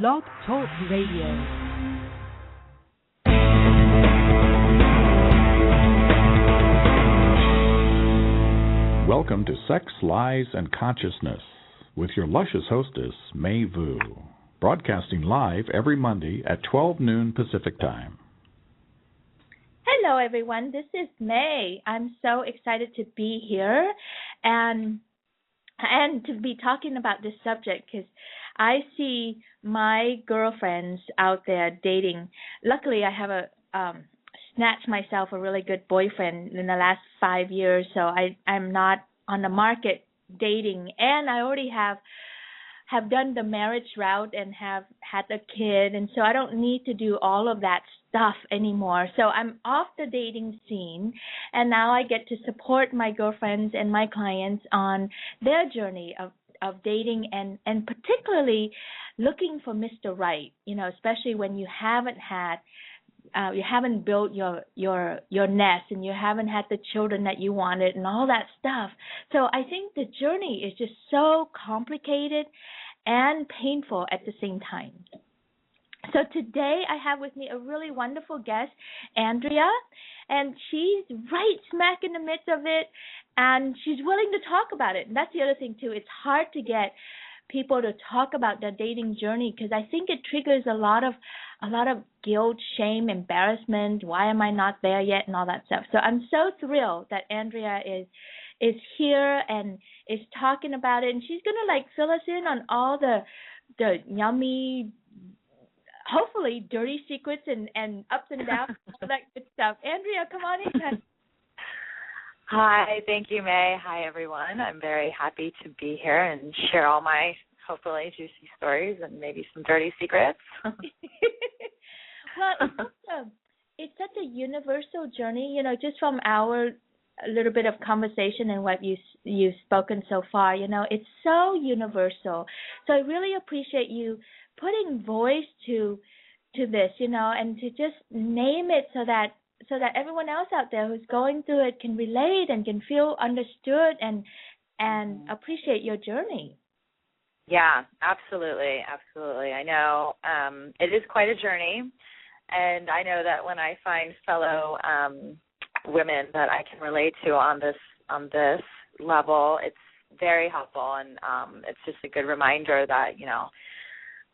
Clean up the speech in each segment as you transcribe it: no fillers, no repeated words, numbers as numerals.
Blog Talk Radio. Welcome to Sex, Lies, and Consciousness with your luscious hostess, May Vu, broadcasting live every Monday at 12 noon Pacific Time. Hello, everyone. This is May. I'm so excited to be here and to be talking about this subject because I see my girlfriends out there dating. Luckily, I have snatched myself a really good boyfriend in the last 5 years, so I'm not on the market dating, and I already have done the marriage route and have had a kid, and so I don't need to do all of that stuff anymore. So I'm off the dating scene, and now I get to support my girlfriends and my clients on their journey of dating and particularly looking for Mr. Right, especially when you haven't built your nest and you haven't had the children that you wanted and all that stuff. So I think the journey is just so complicated and painful at the same time. So today I have with me a really wonderful guest, Andrea, and she's right smack in the midst of it, and she's willing to talk about it. And that's the other thing too. It's hard to get people to talk about their dating journey because I think it triggers a lot of guilt, shame, embarrassment. Why am I not there yet, and all that stuff. So I'm so thrilled that Andrea is here and is talking about it, and she's gonna fill us in on all the yummy, hopefully dirty secrets and ups and downs, all that good stuff. Andrea, come on in. Hi, thank you, May. Hi, everyone. I'm very happy to be here and share all my, hopefully, juicy stories and maybe some dirty secrets. Well, it's such a universal journey, just from our little bit of conversation and what you've spoken so far, it's so universal. So I really appreciate you putting voice to this, and to just name it so that everyone else out there who's going through it can relate and can feel understood and appreciate your journey. Yeah, absolutely. I know it is quite a journey, and I know that when I find fellow women that I can relate to on this level, it's very helpful, and it's just a good reminder that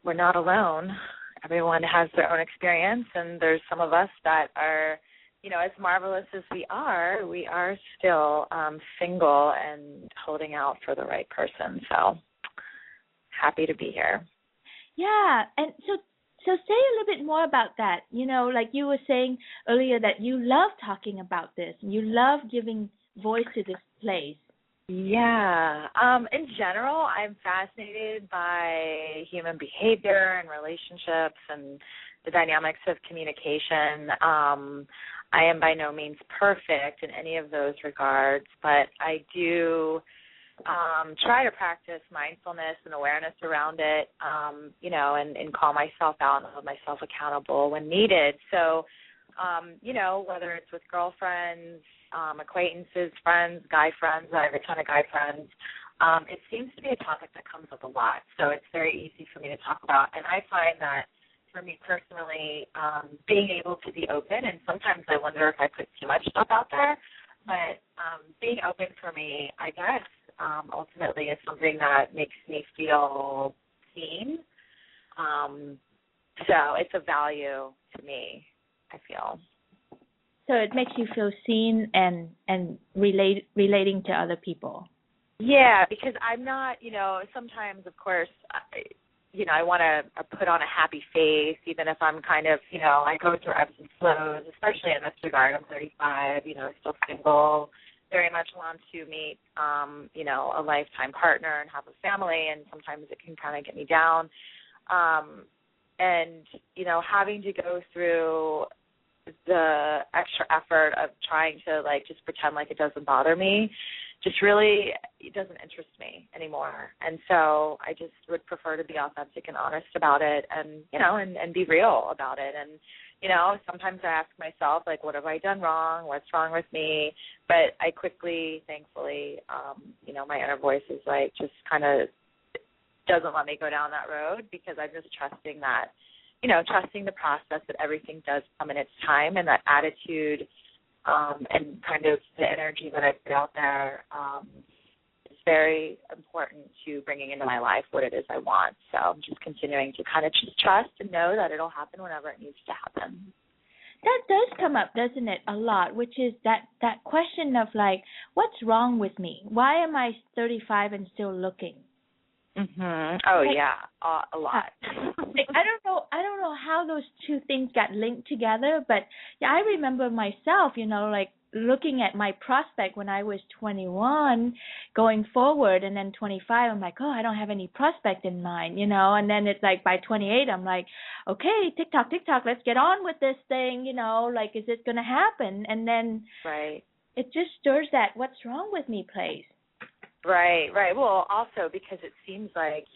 we're not alone. Everyone has their own experience, and there's some of us that are, as marvelous as we are still single and holding out for the right person. So happy to be here. Yeah, and so say a little bit more about that. Like you were saying earlier that you love talking about this and you love giving voice to this place. Yeah. In general, I'm fascinated by human behavior and relationships and the dynamics of communication. I am by no means perfect in any of those regards, but I do try to practice mindfulness and awareness around it, and call myself out and hold myself accountable when needed. So, whether it's with girlfriends, acquaintances, friends, guy friends, I have a ton of guy friends, it seems to be a topic that comes up a lot. So it's very easy for me to talk about. And I find that for me personally, being able to be open, and sometimes I wonder if I put too much stuff out there, but being open for me, I guess, ultimately is something that makes me feel seen. So it's a value to me, I feel. So it makes you feel seen and relating to other people. Yeah, because I'm not, sometimes, of course, I want to put on a happy face, even if I'm kind of, I go through ebbs and flows, especially in this regard. I'm 35, still single, very much want to meet, a lifetime partner and have a family, and sometimes it can kind of get me down. And, having to go through the extra effort of trying to, just pretend like it doesn't bother me, just really, it doesn't interest me anymore. And so I just would prefer to be authentic and honest about it and, and be real about it. And, sometimes I ask myself, what have I done wrong? What's wrong with me? But I quickly, thankfully, my inner voice is just kind of doesn't let me go down that road, because I'm just trusting that, trusting the process, that everything does come in its time, and that attitude and kind of the energy that I put out there is very important to bringing into my life what it is I want. So I'm just continuing to kind of just trust and know that it'll happen whenever it needs to happen. That does come up, doesn't it, a lot, which is that question of like, what's wrong with me? Why am I 35 and still looking? Mhm. Oh, like, yeah, a lot. Like, I don't know how those two things got linked together, but yeah, I remember myself, like looking at my prospect when I was 21 going forward, and then 25 I'm like, oh, I don't have any prospect in mind, and then it's like by 28 I'm like, okay, TikTok, let's get on with this thing, like, is it going to happen? And then right, it just stirs that what's wrong with me place. Right. Well, also because it seems like,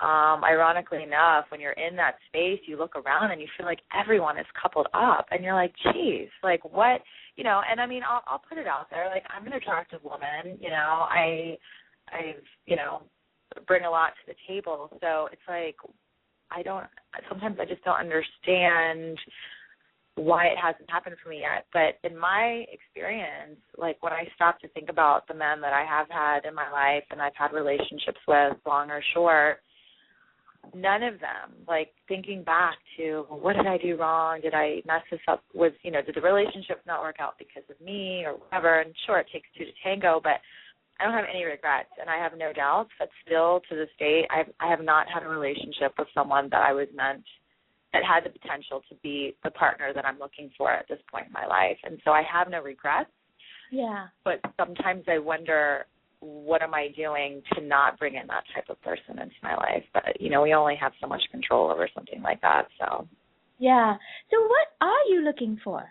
ironically enough, when you're in that space, you look around and you feel like everyone is coupled up, and you're like, geez, like what, and I mean, I'll put it out there, like, I'm an attractive woman, I bring a lot to the table, so it's like, sometimes I just don't understand why it hasn't happened for me yet. But in my experience, like, when I stop to think about the men that I have had in my life and I've had relationships with, long or short, none of them, like, thinking back to, well, what did I do wrong? Did I mess this up with, did the relationship not work out because of me or whatever? And sure, it takes two to tango, but I don't have any regrets, and I have no doubts that still to this day I have not had a relationship with someone that I was meant, that had the potential to be the partner that I'm looking for at this point in my life. And so I have no regrets. Yeah. But sometimes I wonder, what am I doing to not bring in that type of person into my life? But, we only have so much control over something like that. So. Yeah. So what are you looking for?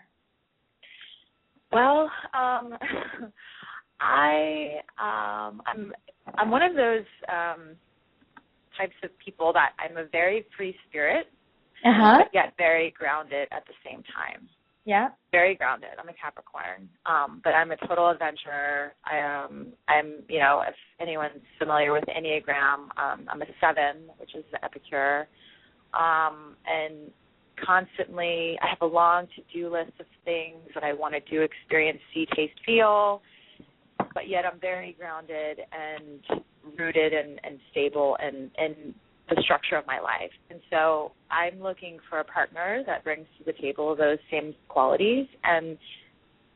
Well, I'm one of those types of people that I'm a very free spirit, but yet very grounded at the same time. Yeah. Very grounded. I'm a Capricorn, but I'm a total adventurer. I'm, if anyone's familiar with Enneagram, I'm a 7, which is the Epicure, and constantly I have a long to-do list of things that I want to do, experience, see, taste, feel, but yet I'm very grounded and rooted and stable and the structure of my life. And so I'm looking for a partner that brings to the table those same qualities, and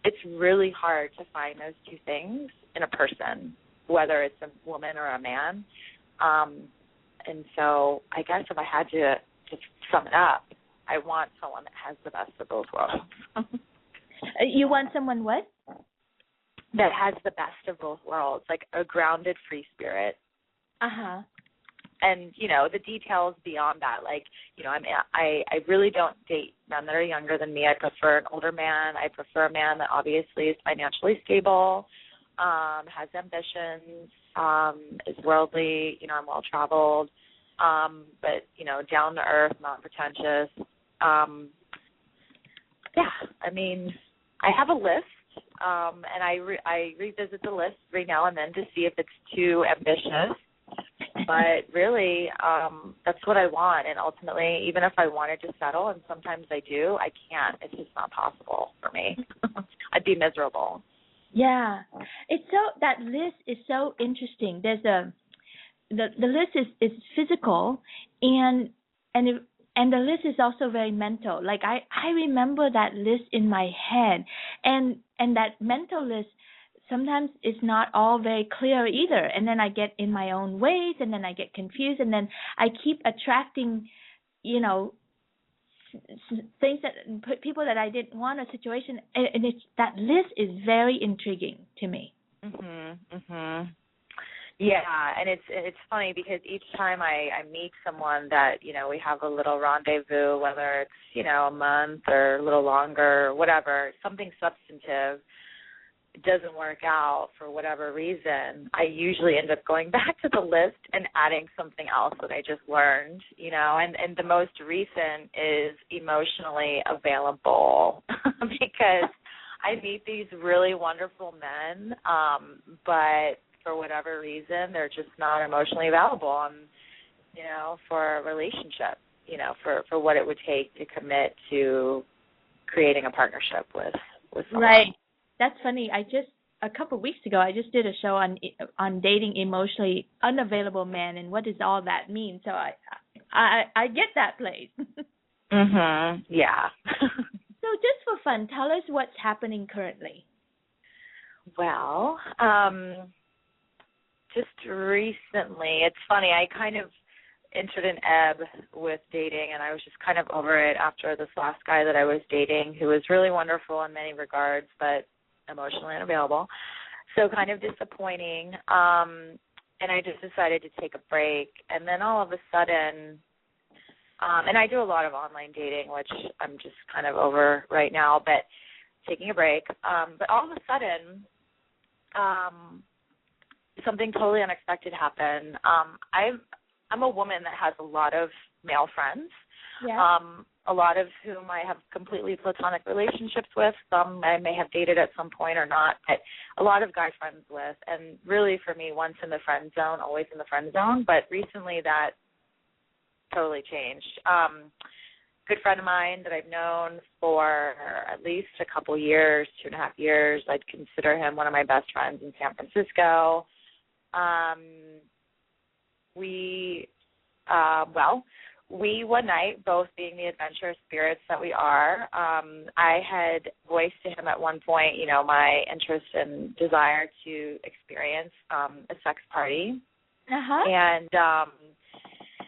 it's really hard to find those two things in a person, whether it's a woman or a man. And so I guess if I had to just sum it up, I want someone that has the best of both worlds. You want someone what? That has the best of both worlds, like a grounded free spirit. Uh-huh. And, the details beyond that, like, I really don't date men that are younger than me. I prefer an older man. I prefer a man that obviously is financially stable, has ambitions, is worldly, I'm well-traveled, but, down to earth, not pretentious. I mean, I have a list, and I revisit the list every now and then to see if it's too ambitious. But really, that's what I want. And ultimately, even if I wanted to settle, and sometimes I do, I can't. It's just not possible for me. I'd be miserable. Yeah. That list is so interesting. There's the list is physical, and the list is also very mental. Like I remember that list in my head, and that mental list sometimes it's not all very clear either. And then I get in my own ways, and then I get confused, and then I keep attracting, things that people that I didn't want, a situation, and that list is very intriguing to me. Yeah, and it's funny because each time I meet someone that, we have a little rendezvous, whether it's, a month or a little longer or whatever, something substantive, doesn't work out for whatever reason, I usually end up going back to the list and adding something else that I just learned, and the most recent is emotionally available because I meet these really wonderful men, but for whatever reason, they're just not emotionally available, and for a relationship, for what it would take to commit to creating a partnership with someone. Right. That's funny. A couple of weeks ago, I just did a show on dating emotionally unavailable men and what does all that mean. So I get that place. Mhm. Yeah. So just for fun, tell us what's happening currently. Well, just recently, it's funny, I kind of entered an ebb with dating, and I was just kind of over it after this last guy that I was dating, who was really wonderful in many regards, but emotionally unavailable. So kind of disappointing. And I just decided to take a break. And then all of a sudden, and I do a lot of online dating, which I'm just kind of over right now, but taking a break. But all of a sudden, something totally unexpected happened. I'm a woman that has a lot of male friends, a lot of whom I have completely platonic relationships with. Some I may have dated at some point or not, but a lot of guy friends with. And really for me, once in the friend zone, always in the friend zone. But recently that totally changed. Good friend of mine that I've known for at least a couple years, 2.5 years. I'd consider him one of my best friends in San Francisco. We one night, both being the adventurous spirits that we are, I had voiced to him at one point, my interest and desire to experience a sex party. Uh-huh. And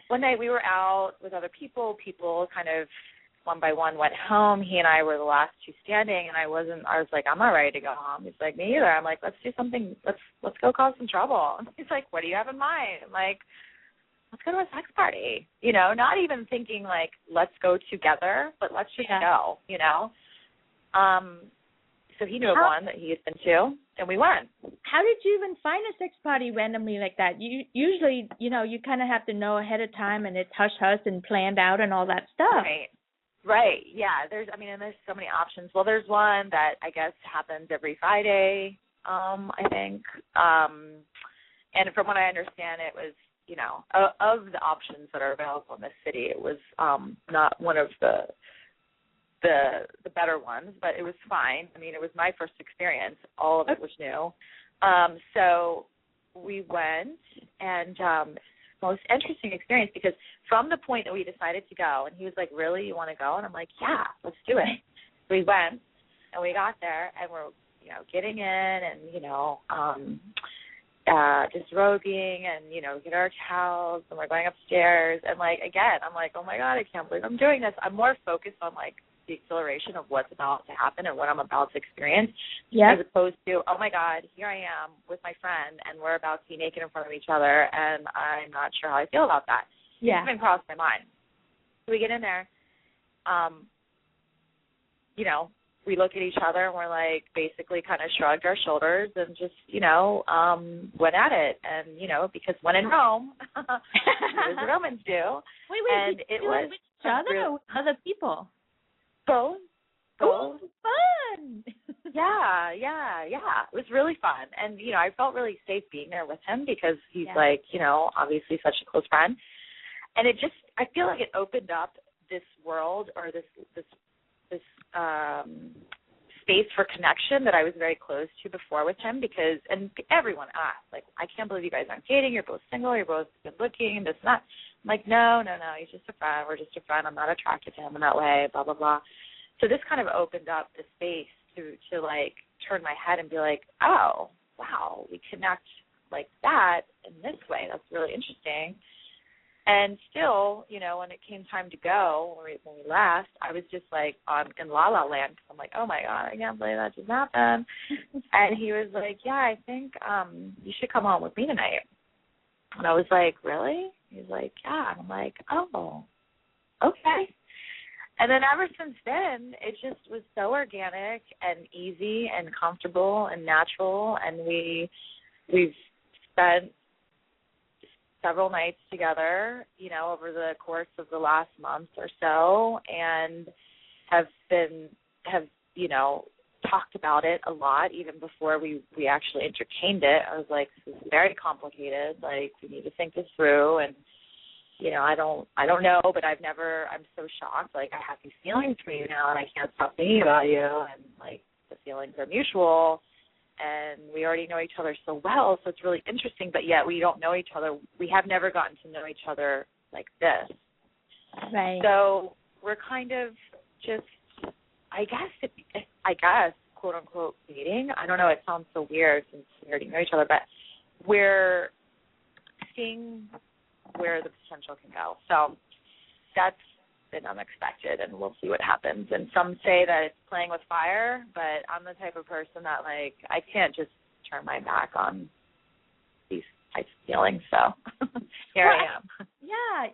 one night we were out with other people. People kind of one by one went home. He and I were the last two standing, and I was like, I'm not ready to go home. He's like, me either. I'm like, let's do something. Let's go cause some trouble. And he's like, what do you have in mind? I'm like, let's go to a sex party. Not even thinking like, let's go together, but let's just go, So he knew of one that he had been to, and we went. How did you even find a sex party randomly like that? You usually, you kind of have to know ahead of time, and it's hush-hush and planned out and all that stuff. Right. Yeah. There's so many options. Well, there's one that I guess happens every Friday, I think. And from what I understand, it was, of the options that are available in this city, it was not one of the better ones, but it was fine. I mean, it was my first experience. All of it was new. So we went, and most interesting experience, because from the point that we decided to go, and he was like, really, you want to go? And I'm like, yeah, let's do it. So we went, and we got there, and we're, getting in, and, disrobing, and, get our towels, and we're going upstairs, and, like, again, I'm like, oh, my God, I can't believe I'm doing this. I'm more focused on, like, the exhilaration of what's about to happen and what I'm about to experience, as opposed to, oh, my God, here I am with my friend, and we're about to be naked in front of each other, and I'm not sure how I feel about that. Yeah. It's been crossed my mind. So we get in there, we look at each other, and we're like, basically kind of shrugged our shoulders and just, went at it. And, because when in Rome, as the Romans do. Wait, and did it you was do it with each other or with other people? Both. Oh, fun. Yeah. It was really fun. And, I felt really safe being there with him, because he's like, obviously such a close friend. And it just, I feel like it opened up this world, or this space for connection that I was very close to before with him, because, and everyone asked, like, I can't believe you guys aren't dating. You're both single. You're both good looking, and this and that. I'm like, no. He's just a friend. We're just a friend. I'm not attracted to him in that way, blah, blah, blah. So this kind of opened up the space to like, turn my head and be like, oh, wow, we connect like that in this way. That's really interesting. And still, when it came time to go, when we left, I was just like in La La Land. I'm like, oh, my God, I can't believe that just happened. And he was like, yeah, I think you should come home with me tonight. And I was like, really? He's like, yeah. And I'm like, oh, okay. And then ever since then, it just was so organic and easy and comfortable and natural. And we've spent several nights together, over the course of the last month or so, and have talked about it a lot even before we actually entertained it. I was like, this is very complicated. Like, we need to think this through. And, I don't know, but I'm so shocked. Like, I have these feelings for you now, and I can't stop thinking about you. And, like, the feelings are mutual. And we already know each other so well, so it's really interesting. But yet we don't know each other. We have never gotten to know each other like this. Right. So we're kind of just, I guess, quote unquote, dating. I don't know. It sounds so weird since we already know each other, but we're seeing where the potential can go. So that's been unexpected, and we'll see what happens. And some say that it's playing with fire, but I'm the type of person that, like, I can't just turn my back on these types of feelings. So here I am. Yeah,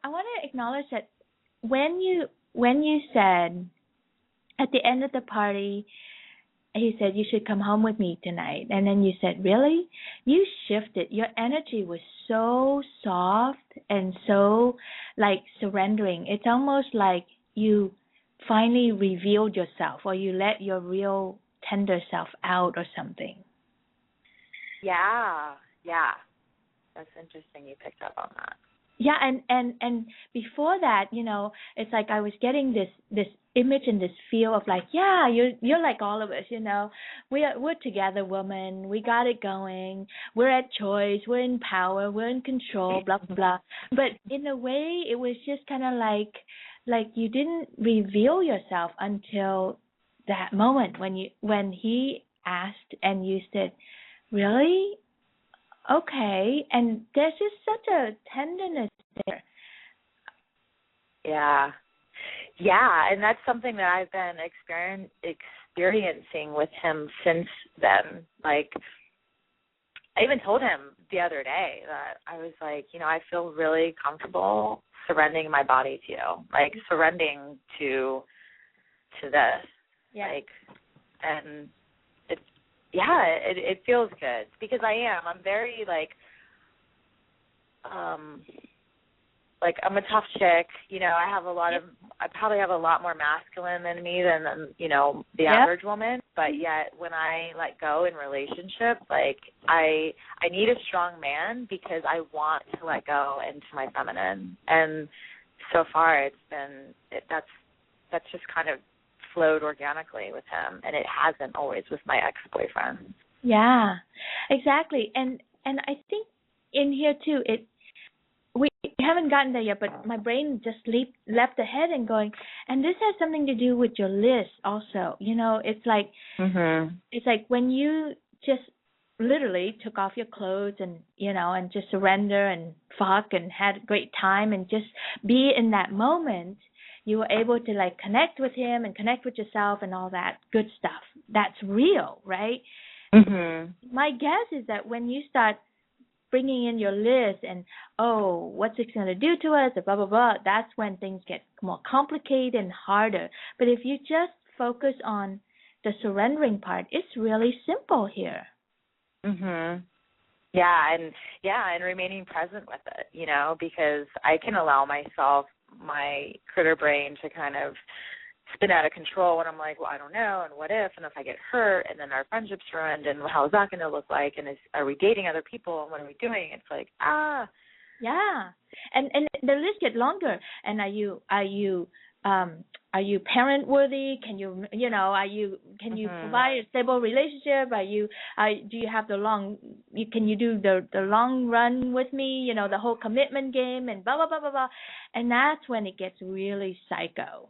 I want to acknowledge that when you said at the end of the party, he said, you should come home with me tonight. And then you said, really? You shifted. Your energy was so soft and so, like, surrendering. It's almost like you finally revealed yourself, or you let your real tender self out or something. Yeah. That's interesting you picked up on that. Yeah, and before that, it's like I was getting this image and this feel of like, yeah, you're like all of us, we're together, woman. We got it going. We're at choice. We're in power. We're in control. Blah blah blah. But in a way, it was just kind of like you didn't reveal yourself until that moment when he asked and you said, really? Okay, and there's just such a tenderness there. Yeah, and that's something that I've been experiencing with him since then. Like, I even told him the other day that I was like, I feel really comfortable surrendering my body to you, like surrendering to this. Yeah. Like, and it feels good because I'm very I'm a tough chick, I have I probably have a lot more masculine than me than the average woman, but yet when I let go in relationship, like I need a strong man because I want to let go into my feminine, and so far that's just kind of flowed organically with him, and it hasn't always with my ex-boyfriend. Yeah, exactly. And I think in here too, we haven't gotten there yet, but my brain just leapt ahead and going, and this has something to do with your list also. It's like it's like when you just literally took off your clothes and and just surrender and fuck and had a great time and just be in that moment. You were able to like connect with him and connect with yourself and all that good stuff. That's real, right? My guess is that when you start bringing in your list and, what's it going to do to us, blah, blah, blah, that's when things get more complicated and harder. But if you just focus on the surrendering part, it's really simple here. Yeah, and remaining present with it, because I can allow myself, my critter brain, to kind of spin out of control when I'm like, well, I don't know, and what if I get hurt, and then our friendship's ruined, and how is that going to look like, and are we dating other people, and what are we doing? It's like, yeah, and the list get longer. And are you parent worthy? Can you can you provide a stable relationship? Do you have can you do the long run with me? The whole commitment game and blah blah blah blah blah. And that's when it gets really psycho.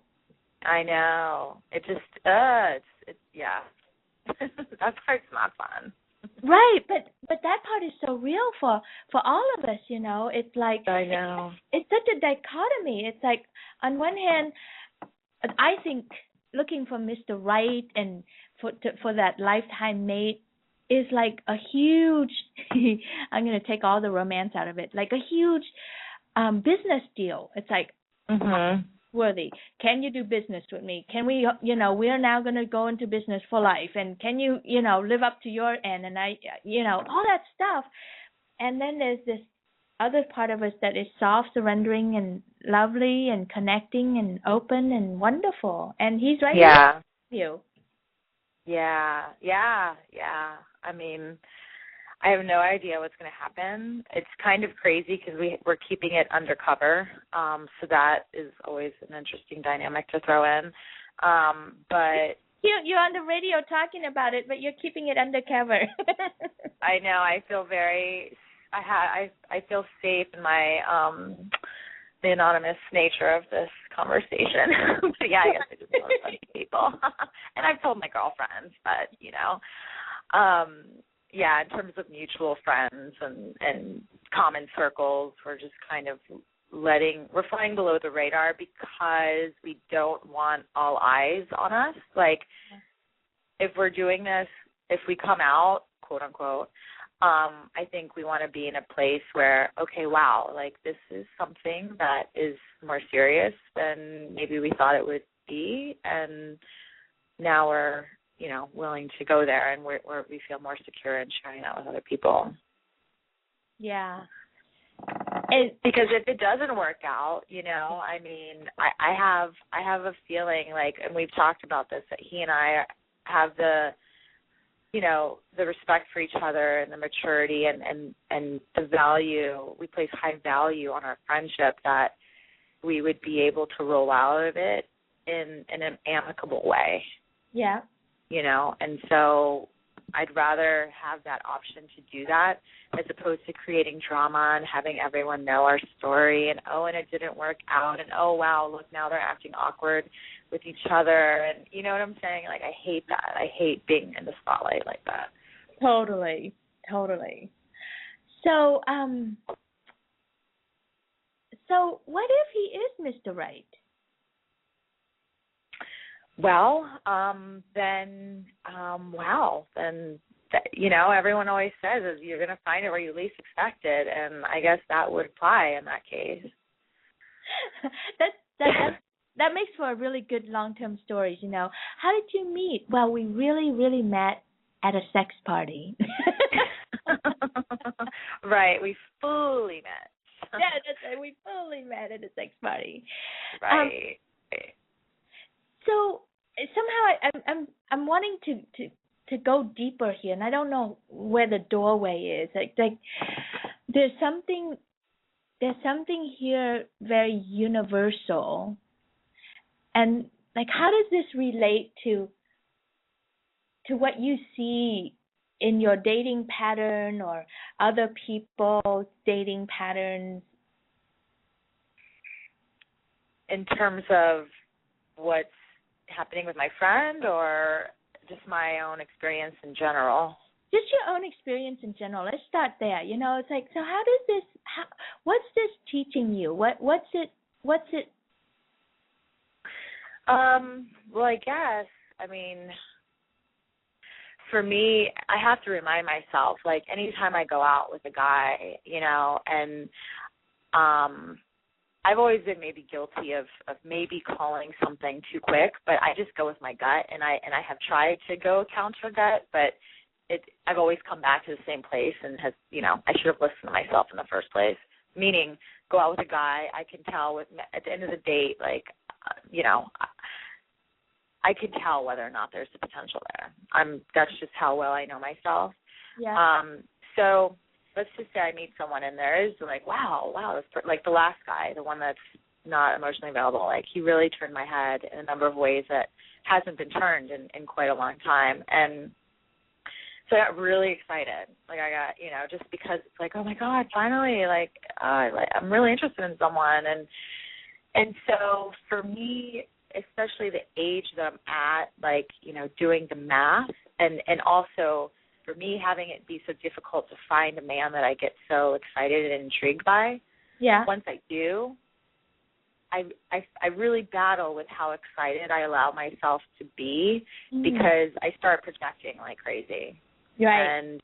I know. It just it's yeah. That part's not fun. Right, but that part is so real for all of us, It's like, I know. It's such a dichotomy. It's like, on one hand, I think looking for Mr. Right and for that lifetime mate is like a huge I'm going to take all the romance out of it, like a huge business deal. It's like, worthy. Can you do business with me? Can we, we are now going to go into business for life, and can you, live up to your end, and I, all that stuff. And then there's this other part of us that is soft, surrendering, and lovely, and connecting, and open, and wonderful. And he's right here with you. Yeah. I mean, I have no idea what's going to happen. It's kind of crazy because we're keeping it undercover, so that is always an interesting dynamic to throw in. But you're on the radio talking about it, but you're keeping it undercover. I know. I feel I feel safe in my the anonymous nature of this conversation. But yeah, I guess I just know a bunch of people, and I've told my girlfriends, but yeah, in terms of mutual friends and common circles, we're just kind of we're flying below the radar because we don't want all eyes on us. Like, if we're doing this, if we come out, quote unquote, I think we want to be in a place where, okay, wow, like this is something that is more serious than maybe we thought it would be, and now we're willing to go there, and we feel more secure in sharing that with other people. Yeah. Because if it doesn't work out, I mean, I have a feeling like, and we've talked about this, that he and I have the respect for each other and the maturity and the value. We place high value on our friendship, that we would be able to roll out of it in an amicable way. Yeah. And so I'd rather have that option to do that as opposed to creating drama and having everyone know our story and it didn't work out, and wow, look, now they're acting awkward with each other, and you know what I'm saying? Like, I hate that. I hate being in the spotlight like that. Totally. So, so what if he is Mr. Right? Well, then everyone always says is you're going to find it where you least expect it, and I guess that would apply in that case. That makes for a really good long-term stories. How did you meet? Well, we really met at a sex party. Right, we fully met. Yeah, that's right. We fully met at a sex party. Right. So somehow I'm wanting to go deeper here, and I don't know where the doorway is. Like there's something here very universal, and like, how does this relate to what you see in your dating pattern or other people's dating patterns? In terms of what's happening with my friend, or just my own experience in general? Just your own experience in general. Let's start there. It's like, so what's this teaching you? What's it? Well, I guess, I mean, for me, I have to remind myself, like, anytime I go out with a guy, and I've always been maybe guilty of maybe calling something too quick, but I just go with my gut, and I have tried to go counter gut, but I've always come back to the same place, and I should have listened to myself in the first place. Meaning, go out with a guy, I can tell at the end of the date, like, I can tell whether or not there's a potential there. That's just how well I know myself. Yeah. So let's just say I meet someone and there is like, wow, like the last guy, the one that's not emotionally available, like he really turned my head in a number of ways that hasn't been turned in quite a long time. And so I got really excited. Like I got, just because it's like, oh my God, finally, like I'm really interested in someone. And so for me, especially the age that I'm at, like, doing the math and also for me having it be so difficult to find a man that I get so excited and intrigued by. Yeah. Once I do, I really battle with how excited I allow myself to be because I start projecting like crazy. Right. And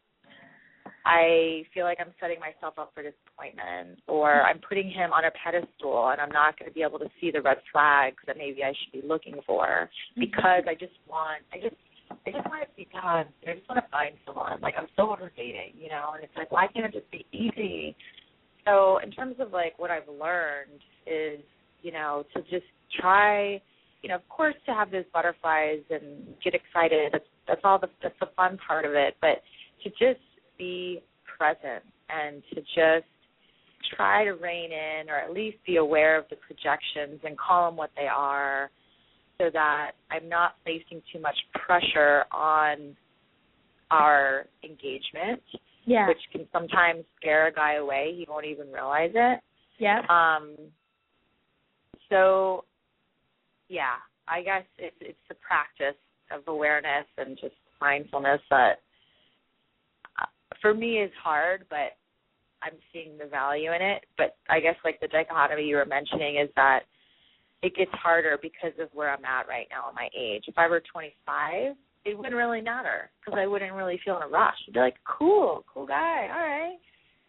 I feel like I'm setting myself up for disappointment, or I'm putting him on a pedestal and I'm not going to be able to see the red flags that maybe I should be looking for because I just want it to be done. I just want to find someone. Like, I'm so over dating, and it's like, why can't it just be easy? So in terms of like what I've learned is, to just try, of course, to have those butterflies and get excited. That's the fun part of it. But to just be present and to just try to rein in, or at least be aware of the projections and call them what they are, so that I'm not placing too much pressure on our engagement, which can sometimes scare a guy away. He won't even realize it. Yeah. So, yeah, I guess it's the practice of awareness and just mindfulness that for me is hard, but I'm seeing the value in it. But I guess like the dichotomy you were mentioning is that it gets harder because of where I'm at right now at my age. If I were 25, it wouldn't really matter because I wouldn't really feel in a rush. I'd be like, cool guy, all right,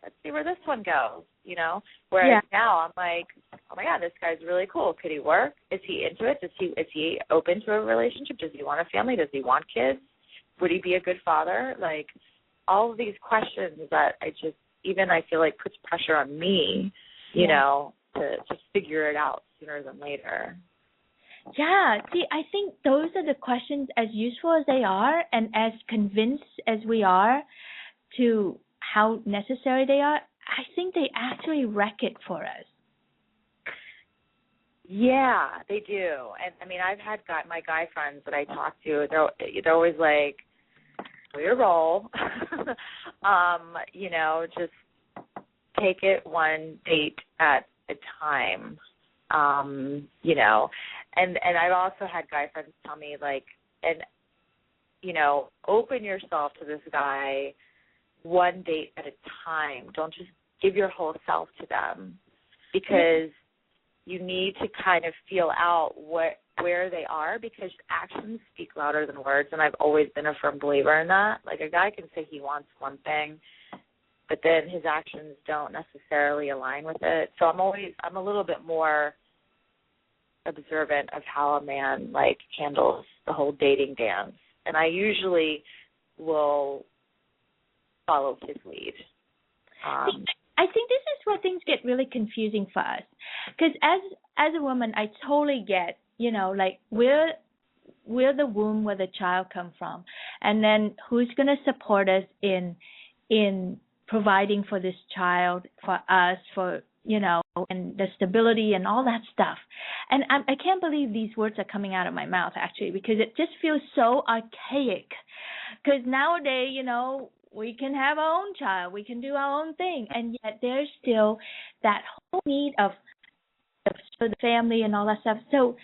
let's see where this one goes, you know? Whereas now I'm like, oh my God, this guy's really cool. Could he work? Is he into it? Is he open to a relationship? Does he want a family? Does he want kids? Would he be a good father? Like, all of these questions that I feel like puts pressure on me, you know, to just figure it out sooner than later. Yeah, see, I think those are the questions, as useful as they are and as convinced as we are to how necessary they are, I think they actually wreck it for us. Yeah, they do. And, I mean, I've had my guy friends that I talk to, they're always like, way to roll. You know, just take it one date at a time, you know. And I've also had guy friends tell me, like, and, you know, open yourself to this guy one date at a time. Don't just give your whole self to them, because you need to kind of feel out where they are, because actions speak louder than words, and I've always been a firm believer in that. Like, a guy can say he wants one thing, but then his actions don't necessarily align with it. So I'm a little bit more observant of how a man, like, handles the whole dating dance, and I usually will follow his lead. I think this is where things get really confusing for us, because as a woman, I totally get, you know, like, we're the womb where the child comes from, and then who's going to support us in providing for this child, for us, for, you know, and the stability and all that stuff. And I can't believe these words are coming out of my mouth, actually, because it just feels so archaic. Because nowadays, you know, we can have our own child, we can do our own thing, and yet there's still that whole need of the family and all that stuff. So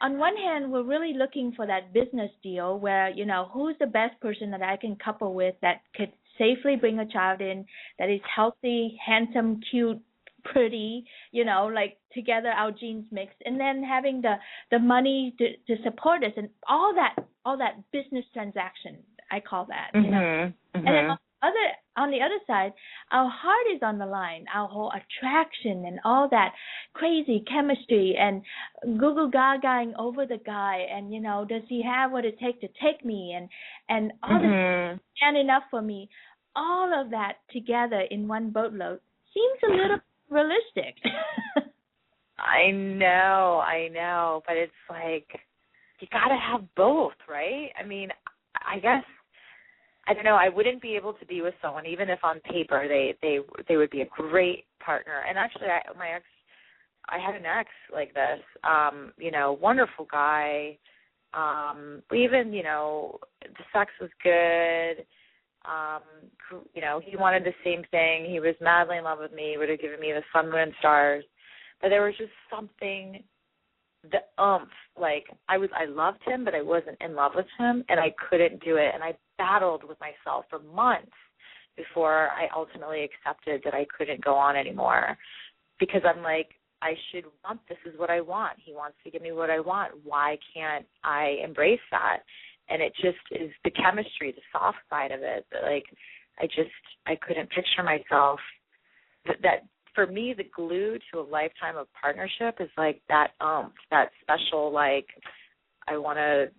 on one hand, we're really looking for that business deal where, you know, who's the best person that I can couple with that could safely bring a child in, that is healthy, handsome, cute, pretty, you know, like, together our genes mixed, and then having the money to support us, and all that business transaction, I call that, you know. And then on the other side, our heart is on the line, our whole attraction and all that crazy chemistry and goo gagaing over the guy, and, you know, does he have what it takes to take me, and all this, and enough for me. All of that together in one boatload seems a little realistic. I know, but it's like, you got to have both, right? I mean, I guess, I don't know, I wouldn't be able to be with someone, even if on paper they would be a great partner. And actually, I had an ex like this, you know, wonderful guy. Even, you know, the sex was good. You know, he wanted the same thing. He was madly in love with me, would have given me the sun, moon, and stars. But there was just something, the like, I loved him, but I wasn't in love with him, and I couldn't do it. And I battled with myself for months before I ultimately accepted that I couldn't go on anymore, because I'm like, I should want, this is what I want. He wants to give me what I want. Why can't I embrace that? And it just is the chemistry, the soft side of it. Like, I couldn't picture myself. That for me, the glue to a lifetime of partnership is like that special, like, I want to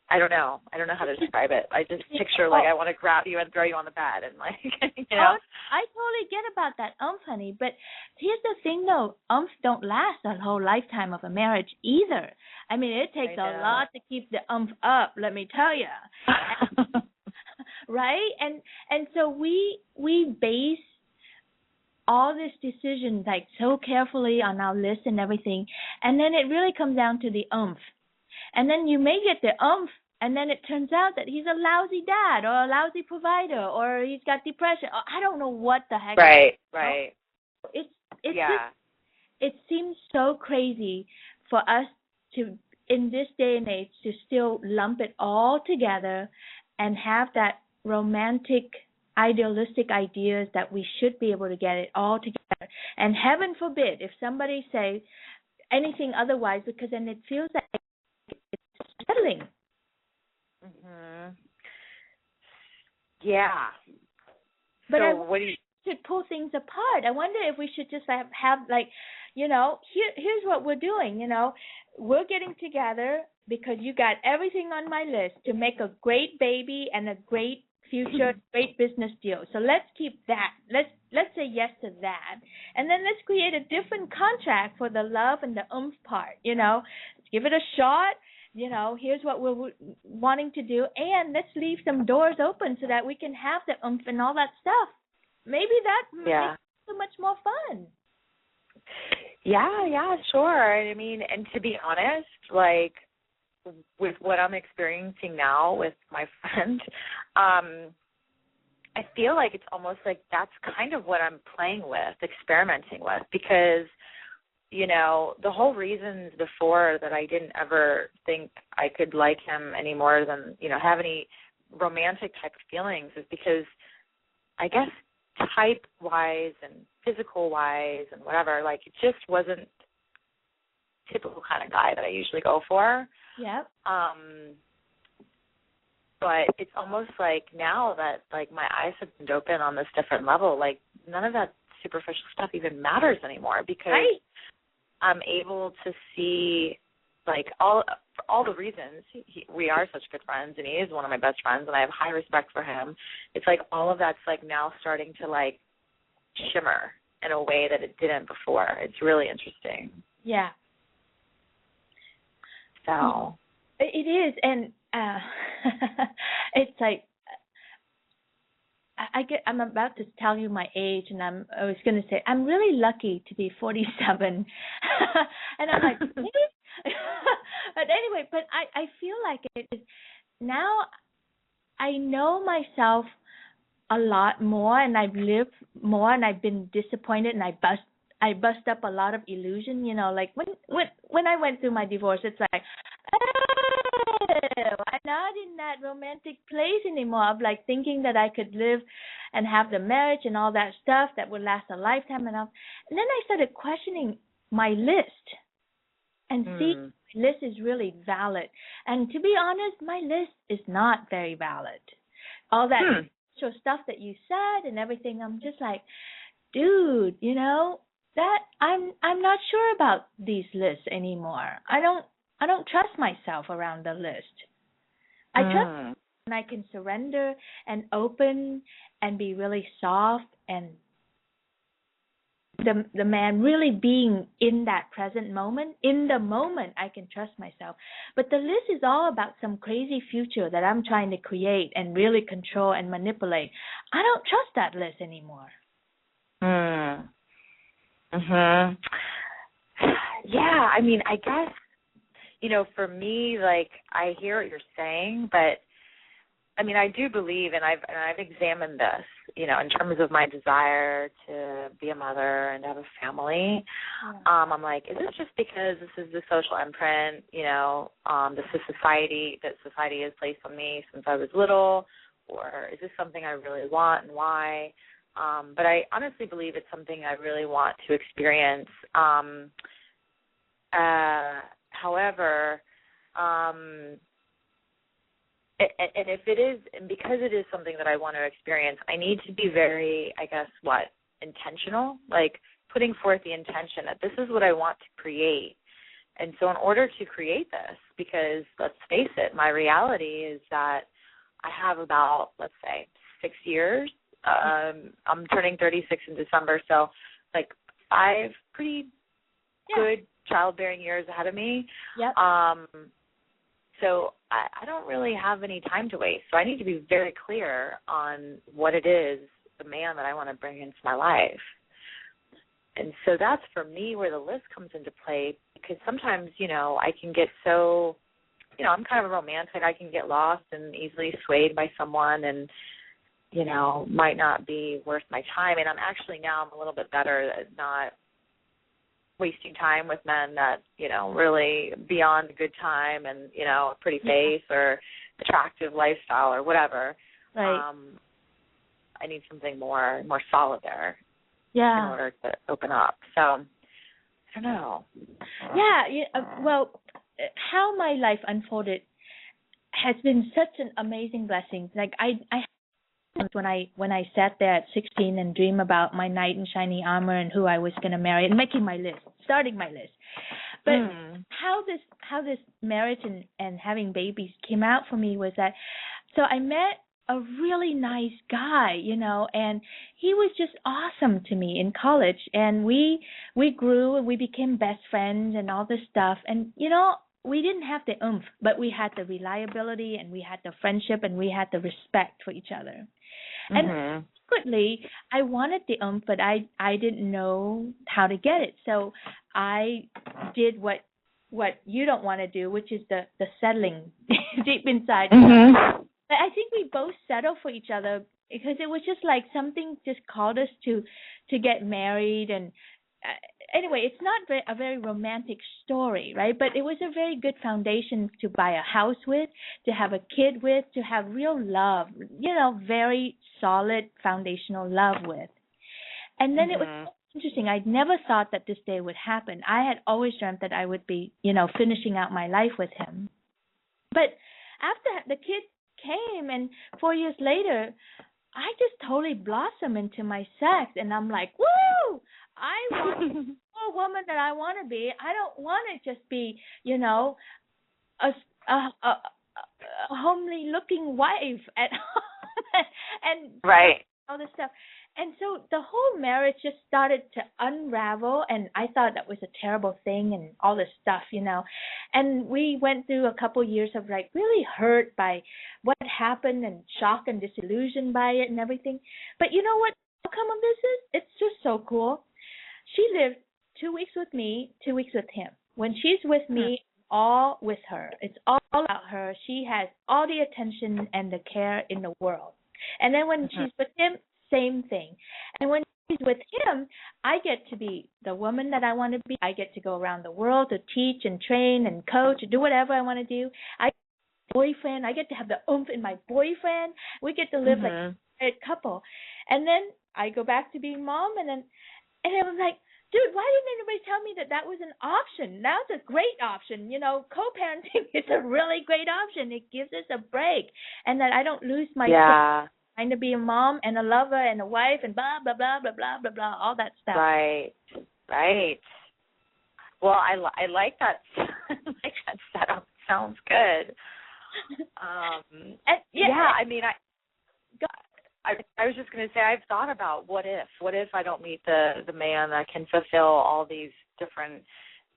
I don't know how to describe it. I just picture like I want to grab you and throw you on the bed and like, you know. I totally get about that honey, but here's the thing though, don't last a whole lifetime of a marriage either. I mean, it takes a lot to keep the up, let me tell you. Right? And so we base all this decision like so carefully on our list and everything, and then it really comes down to the and then you may get the and then it turns out that he's a lousy dad or a lousy provider or he's got depression or I don't know what the heck. Right. It's just, it seems so crazy for us to, in this day and age, to still lump it all together and have that romantic, idealistic ideas that we should be able to get it all together. And heaven forbid if somebody say anything otherwise, because then it feels like it's settling. Mhm. Yeah. But so what do you should pull things apart. I wonder if we should just have like, you know, here's what we're doing, you know. We're getting together because you got everything on my list to make a great baby and a great future, great business deal. So let's keep that. Let's say yes to that. And then let's create a different contract for the love and the part, you know. Let's give it a shot. You know, here's what we're wanting to do, and let's leave some doors open so that we can have the and all that stuff. Maybe that makes it so much more fun. Yeah, sure. I mean, and to be honest, like with what I'm experiencing now with my friend, I feel like it's almost like that's kind of what I'm playing with, experimenting with, because you know, the whole reasons before that I didn't ever think I could like him any more than, you know, have any romantic type of feelings is because I guess type-wise and physical-wise and whatever, like it just wasn't typical kind of guy that I usually go for. Yep. But it's almost like now that, like, my eyes have been open on this different level, like none of that superficial stuff even matters anymore because I'm able to see, like, all the reasons we are such good friends, and he is one of my best friends, and I have high respect for him. It's like all of that's, like, now starting to, like, shimmer in a way that it didn't before. It's really interesting. Yeah. So. It is, and it's like, I'm about to tell you my age, and I was going to say I'm really lucky to be 47, and I'm like, really? But anyway, but I feel like it is now. I know myself a lot more, and I've lived more, and I've been disappointed, and I bust up a lot of illusion. You know, like when I went through my divorce, it's like, I'm not in that romantic place anymore of like thinking that I could live and have the marriage and all that stuff that would last a lifetime and all. And then I started questioning my list and see if my list is really valid. And to be honest, my list is not very valid. All that stuff that you said and everything, I'm just like, dude, you know, that I'm not sure about these lists anymore. I don't trust myself around the list. I trust when I can surrender and open and be really soft and the man really being in that present moment. In the moment, I can trust myself. But the list is all about some crazy future that I'm trying to create and really control and manipulate. I don't trust that list anymore. Yeah, I mean, I guess, you know, for me, like, I hear what you're saying, but I mean, I do believe, and I've examined this, you know, in terms of my desire to be a mother and have a family. I'm like, is it just because this is the social imprint, you know, this is society has placed on me since I was little, or is this something I really want and why? But I honestly believe it's something I really want to experience. However, and if it is, and because it is something that I want to experience, I need to be very, I guess, intentional, like putting forth the intention that this is what I want to create. And so in order to create this, because let's face it, my reality is that I have about, let's say, 6 years. I'm turning 36 in December, so like 5 pretty good childbearing years ahead of me. Yep. So I don't really have any time to waste. So I need to be very clear on what it is, the man that I want to bring into my life. And so that's for me where the list comes into play, because sometimes, you know, I can get so, you know, I'm kind of a romantic. I can get lost and easily swayed by someone and, you know, might not be worth my time. And I'm a little bit better at not wasting time with men that, you know, really beyond a good time and, you know, a pretty face or attractive lifestyle or whatever. Right. I need something more solid there in order to open up. So, I don't know. Well, how my life unfolded has been such an amazing blessing. Like I when I sat there at 16 and dreamed about my knight in shining armor and who I was going to marry and making my list, starting my list. But how this marriage and having babies came out for me was that, so I met a really nice guy, you know, and he was just awesome to me in college, and we grew and we became best friends and all this stuff. And, you know, we didn't have the oomph, but we had the reliability and we had the friendship and we had the respect for each other. And secretly, I wanted the oomph, but I didn't know how to get it. So I did what you don't want to do, which is the settling deep inside. But I think we both settled for each other because it was just like something just called us to get married. And anyway, it's not a very romantic story, right? But it was a very good foundation to buy a house with, to have a kid with, to have real love, you know, very solid foundational love with. And then it was interesting. I'd never thought that this day would happen. I had always dreamt that I would be, you know, finishing out my life with him. But after the kid came, and 4 years later, I just totally blossomed into my sex, and I'm like, woo! I want a woman that I want to be. I don't want to just be, you know, a homely looking wife at home and all this stuff. And so the whole marriage just started to unravel, and I thought that was a terrible thing and all this stuff, you know. And we went through a couple years of like really hurt by what happened and shock and disillusioned by it and everything. But you know what the outcome of this is? It's just so cool. She lived 2 weeks with me, 2 weeks with him. When she's with me, all with her. It's all about her. She has all the attention and the care in the world. And then when she's with him, same thing. And when she's with him, I get to be the woman that I want to be. I get to go around the world to teach and train and coach and do whatever I want to do. I get a boyfriend. I get to have the oomph in my boyfriend. We get to live like a married couple. And then I go back to being mom, and I was like, dude, why didn't anybody tell me that was an option? That's a great option. You know, co-parenting is a really great option. It gives us a break, and that I don't lose my trying to be a mom and a lover and a wife and blah, blah, blah, blah, blah, blah, blah, all that stuff. Right. Well, I like that. I like that setup. Sounds good. I mean, I was just going to say, I've thought about what if I don't meet the man that can fulfill all these different,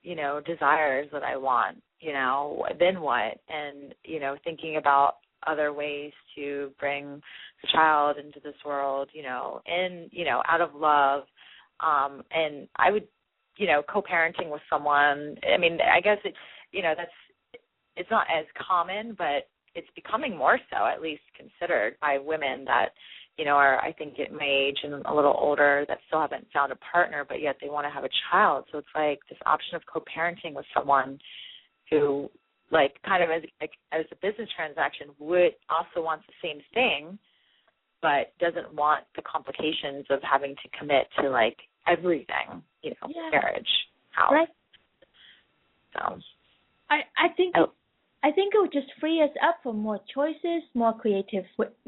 you know, desires that I want, you know, then what? And, you know, thinking about other ways to bring the child into this world, you know, and, you know, out of love. And I would, you know, co-parenting with someone, I mean, I guess it's, you know, it's not as common, but it's becoming more so, at least considered by women that, you know, are, I think, at my age and a little older that still haven't found a partner, but yet they want to have a child. So it's like this option of co-parenting with someone who, like, kind of as a business transaction, would also want the same thing, but doesn't want the complications of having to commit to, like, everything, you know, marriage, house. Right. So I think it would just free us up for more choices, more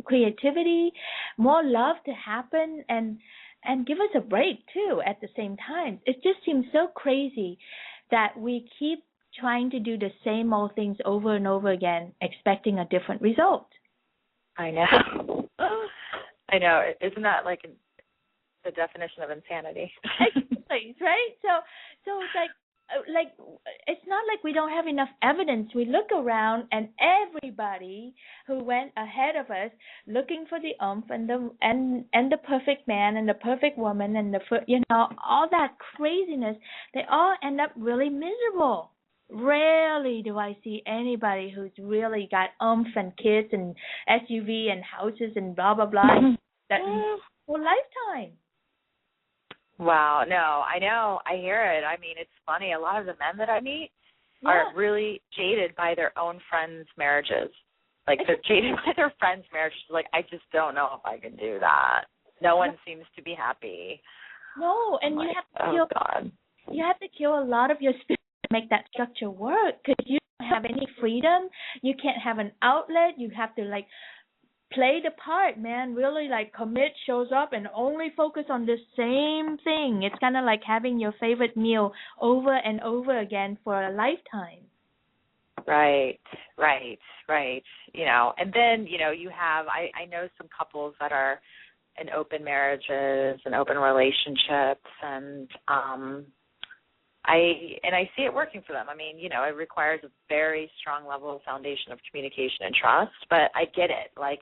creativity, more love to happen, and give us a break too at the same time. It just seems so crazy that we keep trying to do the same old things over and over again, expecting a different result. I know. I know. Isn't that like the definition of insanity? Exactly, right? So it's like it's not like we don't have enough evidence. We look around, and everybody who went ahead of us, looking for the oomph and the perfect man and the perfect woman and all that craziness, they all end up really miserable. Rarely do I see anybody who's really got oomph and kids and SUV and houses and blah blah blah that for a lifetime. Wow, no, I know, I hear it. I mean, it's funny. A lot of the men that I meet are really jaded by their own friends' marriages. Like, they're jaded by their friends' marriages. Like, I just don't know if I can do that. No one seems to be happy. No, and you have to kill a lot of your spirit to make that structure work, because you don't have any freedom. You can't have an outlet. You have to, like, play the part, man. Really, like, commit, shows up, and only focus on the same thing. It's kind of like having your favorite meal over and over again for a lifetime. Right. You know, and then, you know, you have, I know some couples that are in open marriages and open relationships, and I see it working for them. I mean, you know, it requires a very strong level of foundation of communication and trust, but I get it. Like,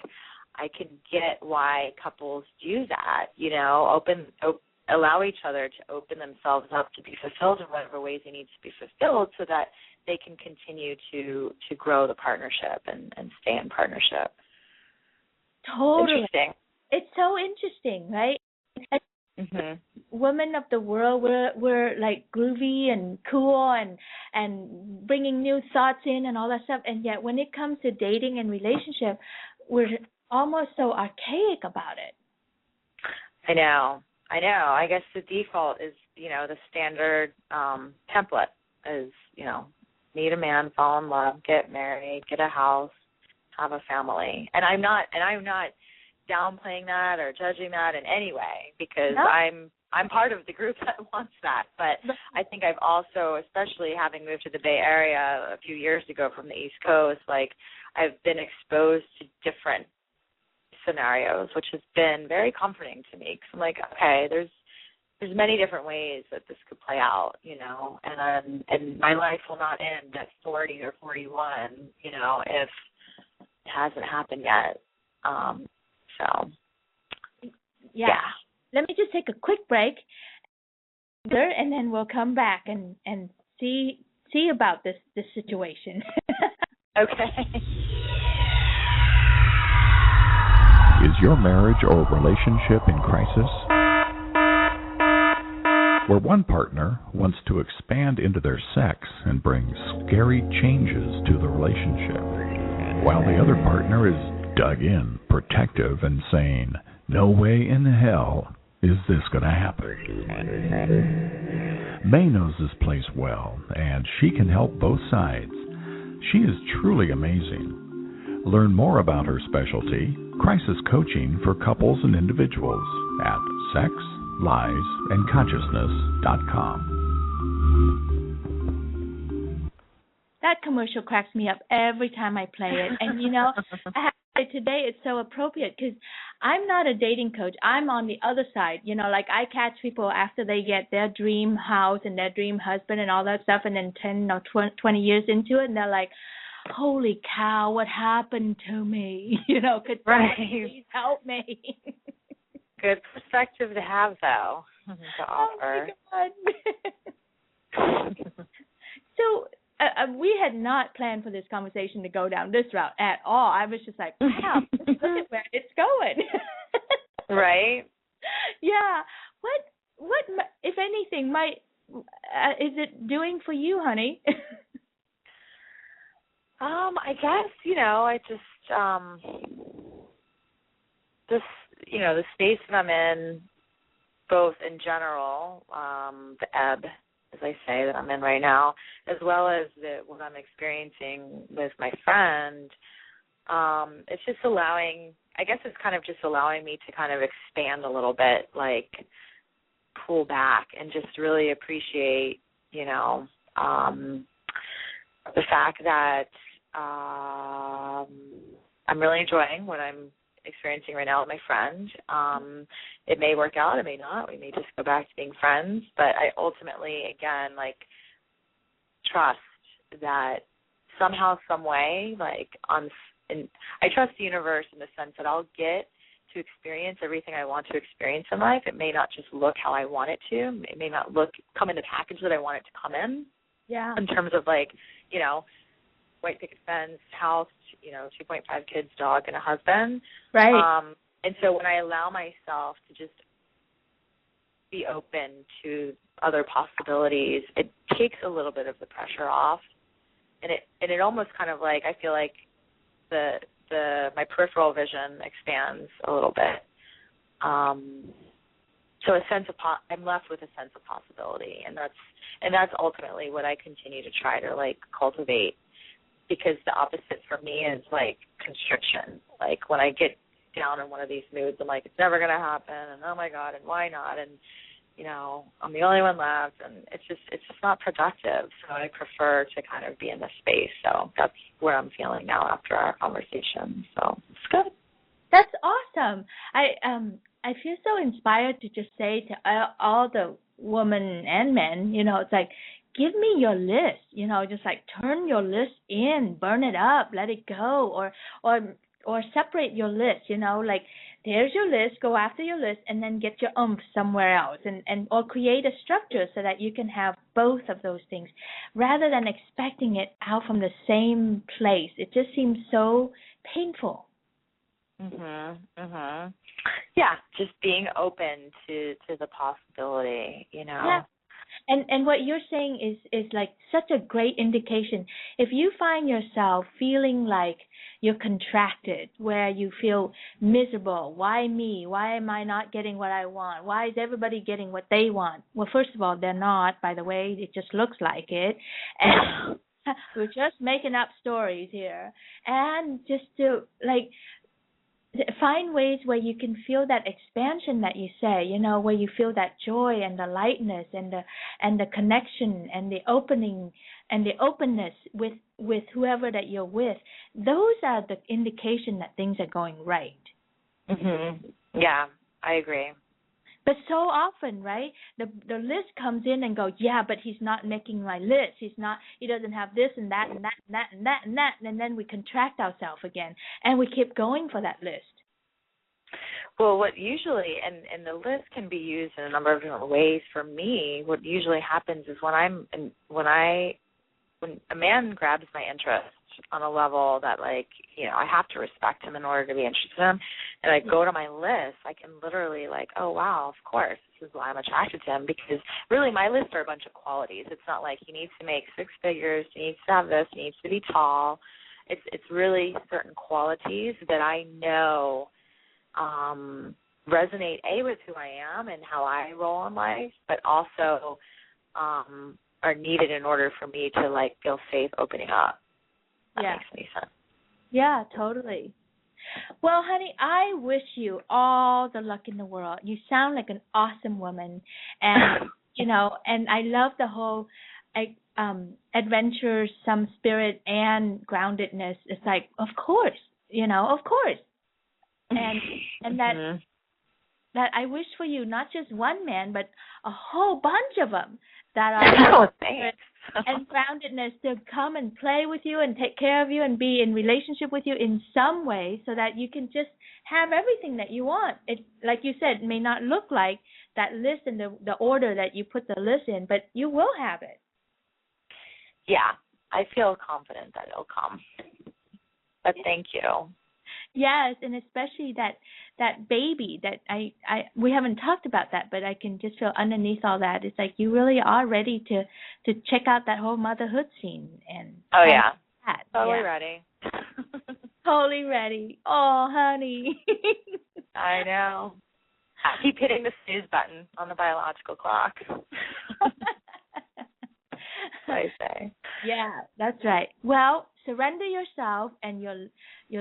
I can get why couples do that, you know, allow each other to open themselves up to be fulfilled in whatever ways they need to be fulfilled, so that they can continue to grow the partnership and stay in partnership. Totally. Interesting. It's so interesting, right? Mm-hmm. Women of the world, we're like groovy and cool and bringing new thoughts in and all that stuff, and yet when it comes to dating and relationship, we're almost so archaic about it. I know. I guess the default is, you know, the standard template is, you know, meet a man, fall in love, get married, get a house, have a family. And I'm not downplaying that or judging that in any way, because no. I'm part of the group that wants that. But I think I've also, especially having moved to the Bay Area a few years ago from the East Coast, like, I've been exposed to different scenarios, which has been very comforting to me, because I'm like, okay, there's many different ways that this could play out, you know, and my life will not end at 40 or 41, you know, if it hasn't happened yet. So, yeah. Let me just take a quick break, and then we'll come back and see about this situation. Okay. Is your marriage or relationship in crisis? Where one partner wants to expand into their sex and bring scary changes to the relationship, while the other partner is dug in, protective, and saying, no way in hell is this going to happen. May knows this place well, and she can help both sides. She is truly amazing. Learn more about her specialty, crisis coaching for couples and individuals, at sexliesandconsciousness.com. That commercial cracks me up every time I play it. And, you know, I have to say today it's so appropriate, because I'm not a dating coach. I'm on the other side. You know, like, I catch people after they get their dream house and their dream husband and all that stuff, and then 10 or 20 years into it, and they're like, holy cow, what happened to me? You know, could someone please help me? Good perspective to have, though, to offer. Oh, my God. So, we had not planned for this conversation to go down this route at all. I was just like, wow, look at where it's going. Right? Yeah. What, if anything, is it doing for you, honey? I guess, you know, I just, you know, the space that I'm in, both in general, the ebb, as I say, that I'm in right now, as well as what I'm experiencing with my friend, it's just allowing, I guess it's kind of just allowing me to kind of expand a little bit, like pull back and just really appreciate, you know, the fact that I'm really enjoying what I'm experiencing right now with my friend. It may work out, it may not. We may just go back to being friends. But I ultimately, again, like, trust that somehow, some way, like, I trust the universe in the sense that I'll get to experience everything I want to experience in life. It may not just look how I want it to. It may not come in the package that I want it to come in. Yeah. In terms of, like, you know, white picket fence, house, 2.5 kids, dog, and a husband. Right. And so when I allow myself to just be open to other possibilities, it takes a little bit of the pressure off. And it almost kind of, like, I feel like my peripheral vision expands a little bit. So I'm left with a sense of possibility, and that's ultimately what I continue to try to, like, cultivate, because the opposite for me is, like, constriction. Like, when I get down in one of these moods, I'm like, it's never going to happen, and oh my God, and why not, and I'm the only one left, and it's just not productive. So I prefer to kind of be in this space. So that's where I'm feeling now after our conversation. So it's good. That's awesome. I feel so inspired to just say to all the women and men, it's like, give me your list, just like turn your list in, burn it up, let it go, or separate your list, like, there's your list, go after your list, and then get your oomph somewhere else, and or create a structure so that you can have both of those things, rather than expecting it out from the same place. It just seems so painful. Yeah, just being open to the possibility, Yeah. And what you're saying is like such a great indication. If you find yourself feeling like you're contracted, where you feel miserable, why me? Why am I not getting what I want? Why is everybody getting what they want? Well, first of all, they're not, by the way. It just looks like it. And we're just making up stories here. And just to, like, find ways where you can feel that expansion that you say, where you feel that joy and the lightness and the connection and the opening and the openness with whoever that you're with. Those are the indication that things are going right. Yeah, I agree. But so often, right, the list comes in and goes, yeah, but he's not making my list. He doesn't have this and that and that and that and that and that. And then we contract ourselves again, and we keep going for that list. Well, what usually, and the list can be used in a number of different ways. For me, what usually happens is when a man grabs my interest on a level that, like, I have to respect him in order to be interested in him, and I go to my list, I can literally, like, oh, wow, of course, this is why I'm attracted to him, because really my list are a bunch of qualities. It's not like he needs to make 6 figures, he needs to have this, he needs to be tall. It's really certain qualities that I know resonate, with who I am and how I roll in life, but also are needed in order for me to, like, feel safe opening up. That makes any sense. Yeah, totally. Well, honey, I wish you all the luck in the world. You sound like an awesome woman, and and I love the whole adventure, some spirit, and groundedness. It's like, of course, of course, and that I wish for you not just one man, but a whole bunch of them that are and groundedness to come and play with you and take care of you and be in relationship with you in some way, so that you can just have everything that you want. It, like you said, may not look like that list in the order that you put the list in, but you will have it. Yeah, I feel confident that it'll come. But thank you. Yes, and especially that baby that we haven't talked about that, but I can just feel underneath all that. It's like you really are ready to check out that whole motherhood scene and totally ready. Totally ready. Oh, honey. I know. I keep hitting the snooze button on the biological clock. I say. Yeah, that's right. Well, surrender yourself and your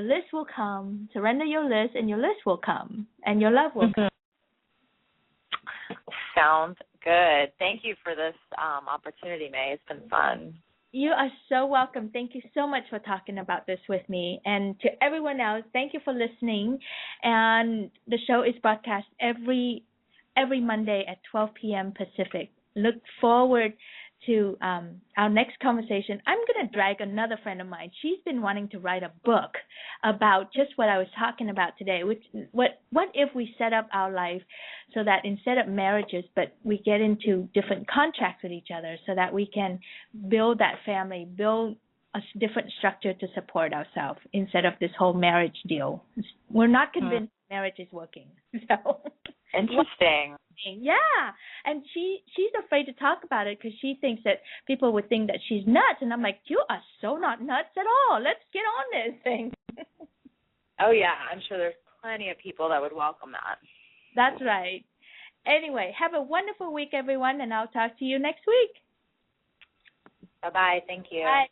list will come. Surrender your list and your list will come. And your love will come. Sounds good. Thank you for this opportunity, May. It's been fun. You are so welcome. Thank you so much for talking about this with me. And to everyone else, thank you for listening. And the show is broadcast every Monday at 12 p.m. Pacific. Look forward to our next conversation. I'm going to drag another friend of mine. She's been wanting to write a book about just what I was talking about today. Which, what if we set up our life so that instead of marriages, but we get into different contracts with each other so that we can build that family, build a different structure to support ourselves instead of this whole marriage deal. We're not convinced marriage is working. So interesting. Yeah, and she's afraid to talk about it because she thinks that people would think that she's nuts, and I'm like, you are so not nuts at all. Let's get on this thing. Oh yeah, I'm sure there's plenty of people that would welcome that. That's right. Anyway, have a wonderful week, everyone, and I'll talk to you next week. Bye-bye. Thank you. Bye.